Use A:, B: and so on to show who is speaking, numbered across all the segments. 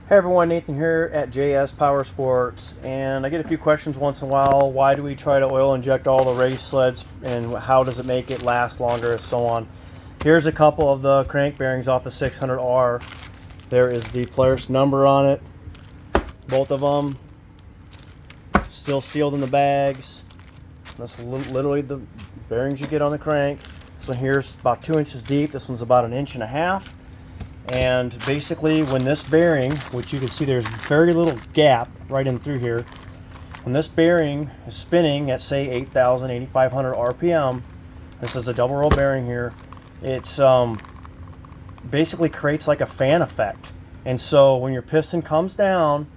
A: Hey everyone, Nathan here at JS Powersports, and I get a few questions once in a while. Why do we try to oil inject all the race sleds, and how does it make it last longer, and so on. Here's a couple of the crank bearings off the 600R. There is the Polaris number on it, both of them still sealed in the bags. That's literally the bearings you get on the crank. This one here's about 2 inches deep. This one's about 1.5 inches. And basically, when this bearing, which you can see there's very little gap right in through here, when this bearing is spinning at say 8,000, 8,500 RPM, this is a double roll bearing here, it's basically creates like a fan effect. And so when your piston comes down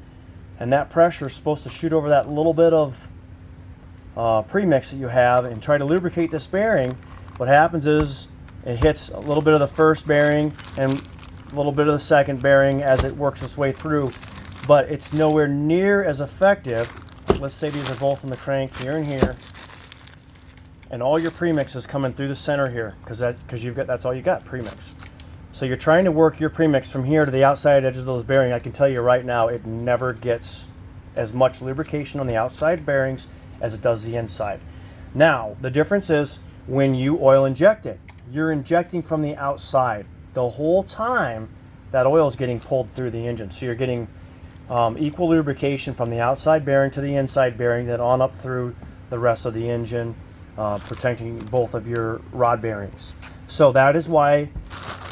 A: and that pressure is supposed to shoot over that little bit of premix that you have and try to lubricate this bearing, what happens is it hits a little bit of the first bearing and a little bit of the second bearing as it works its way through, but it's nowhere near as effective. Let's say these are both in the crank here and here, and all your premix is coming through the center here because that's all you got, premix. So you're trying to work your premix from here to the outside edges of those bearings. I can tell you right now, it never gets as much lubrication on the outside bearings as it does the inside. Now the difference is when you oil inject it, you're injecting from the outside. The whole time that oil is getting pulled through the engine. So you're getting equal lubrication from the outside bearing to the inside bearing, then on up through the rest of the engine, protecting both of your rod bearings. So that is why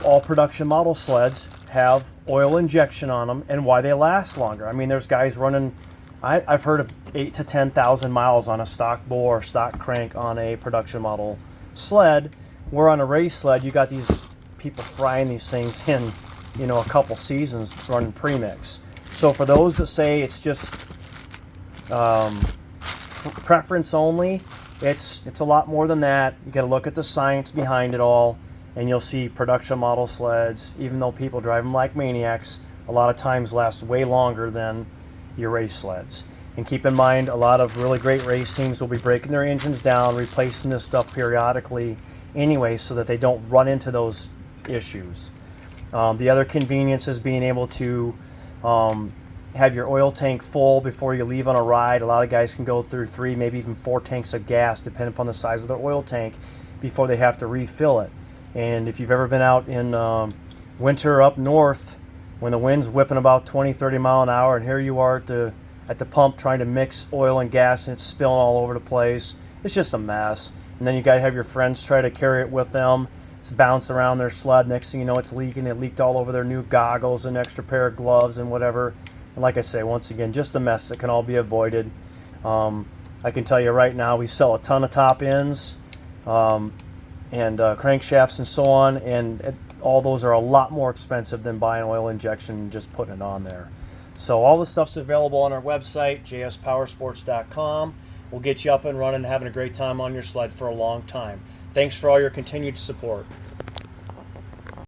A: all production model sleds have oil injection on them and why they last longer. I mean, there's guys running, I've heard of 8,000 to 10,000 miles on a stock bore, stock crank on a production model sled. Where on a race sled, you got these people frying these things in, a couple seasons running premix. So for those that say it's just preference only, it's a lot more than that. You got to look at the science behind it all, and you'll see production model sleds, even though people drive them like maniacs, a lot of times last way longer than your race sleds. And keep in mind, a lot of really great race teams will be breaking their engines down, replacing this stuff periodically anyway, so that they don't run into those issues. The other convenience is being able to have your oil tank full before you leave on a ride. A lot of guys can go through 3, maybe even 4 tanks of gas, depending upon the size of their oil tank, before they have to refill it. And if you've ever been out in winter up north, when the wind's whipping about 20-30 mile an hour, and here you are at the pump trying to mix oil and gas, and it's spilling all over the place, it's just a mess. And then you got to have your friends try to carry it with them. It's bounced around their sled. Next thing you know, it's leaking. It leaked all over their new goggles and extra pair of gloves and whatever. And like I say, once again, just a mess that can all be avoided. I can tell you right now, we sell a ton of top ends and crankshafts and so on, and all those are a lot more expensive than buying oil injection and just putting it on there. So all the stuff's available on our website, jspowersports.com. We'll get you up and running, having a great time on your sled for a long time. Thanks for all your continued support.